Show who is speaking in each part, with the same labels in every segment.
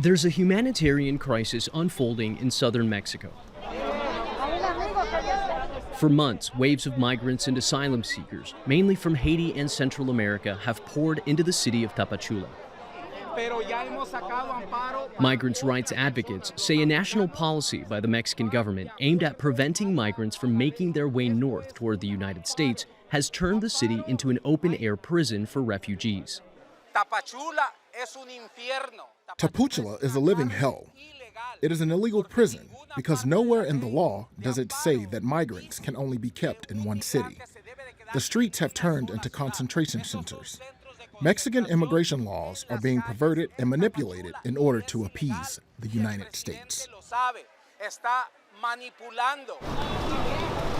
Speaker 1: There's a humanitarian crisis unfolding in southern Mexico. For months, waves of migrants and asylum seekers, mainly from Haiti and Central America, have poured into the city of Tapachula. Migrants' rights advocates say a national policy by the Mexican government aimed at preventing migrants from making their way north toward the United States has turned the city into an open-air prison for refugees.
Speaker 2: Tapachula is a living hell. It is an illegal prison because nowhere in the law does it say that migrants can only be kept in one city. The streets have turned into concentration centers. Mexican immigration laws are being perverted and manipulated in order to appease the United States.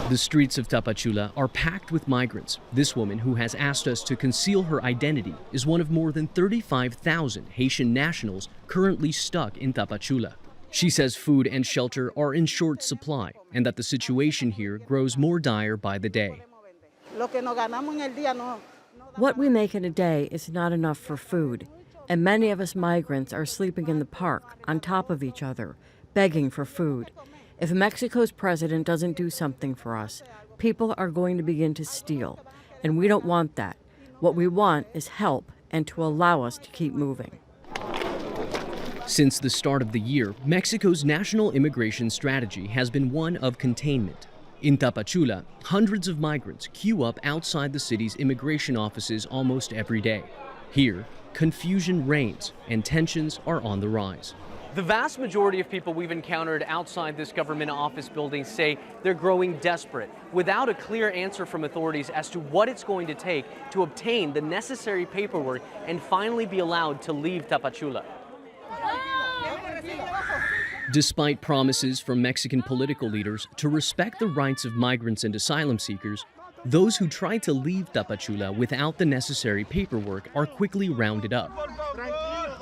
Speaker 1: The streets of Tapachula are packed with migrants. This woman, who has asked us to conceal her identity, is one of more than 35,000 Haitian nationals currently stuck in Tapachula. She says food and shelter are in short supply and that the situation here grows more dire by the day.
Speaker 3: What we make in a day is not enough for food, and many of us migrants are sleeping in the park on top of each other, begging for food. If Mexico's president doesn't do something for us, people are going to begin to steal, and we don't want that. What we want is help and to allow us to keep moving.
Speaker 1: Since the start of the year, Mexico's national immigration strategy has been one of containment. In Tapachula, hundreds of migrants queue up outside the city's immigration offices almost every day. Here, confusion reigns and tensions are on the rise.
Speaker 4: The vast majority of people we've encountered outside this government office building say they're growing desperate, without a clear answer from authorities as to what it's going to take to obtain the necessary paperwork and finally be allowed to leave Tapachula.
Speaker 1: Despite promises from Mexican political leaders to respect the rights of migrants and asylum seekers, those who try to leave Tapachula without the necessary paperwork are quickly rounded up.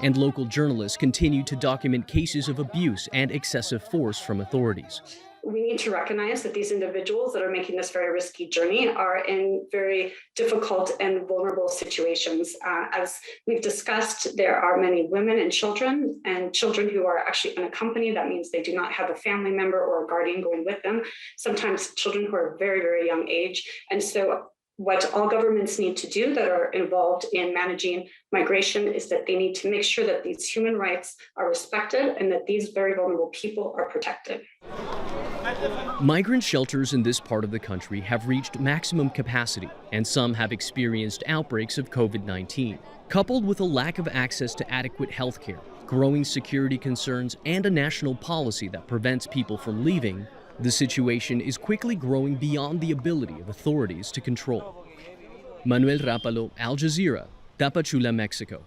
Speaker 1: And local journalists continue to document cases of abuse and excessive force from authorities.
Speaker 5: We need to recognize that these individuals that are making this very risky journey are in very difficult and vulnerable situations. As we've discussed, there are many women and children who are actually unaccompanied. That means they do not have a family member or a guardian going with them. Sometimes children who are very, very young age. And so what all governments need to do that are involved in managing migration is that they need to make sure that these human rights are respected and that these very vulnerable people are protected.
Speaker 1: Migrant shelters in this part of the country have reached maximum capacity, and some have experienced outbreaks of COVID-19. Coupled with a lack of access to adequate health care, growing security concerns, and a national policy that prevents people from leaving, the situation is quickly growing beyond the ability of authorities to control. Manuel, Rapalo, Al Jazeera, Tapachula, Mexico.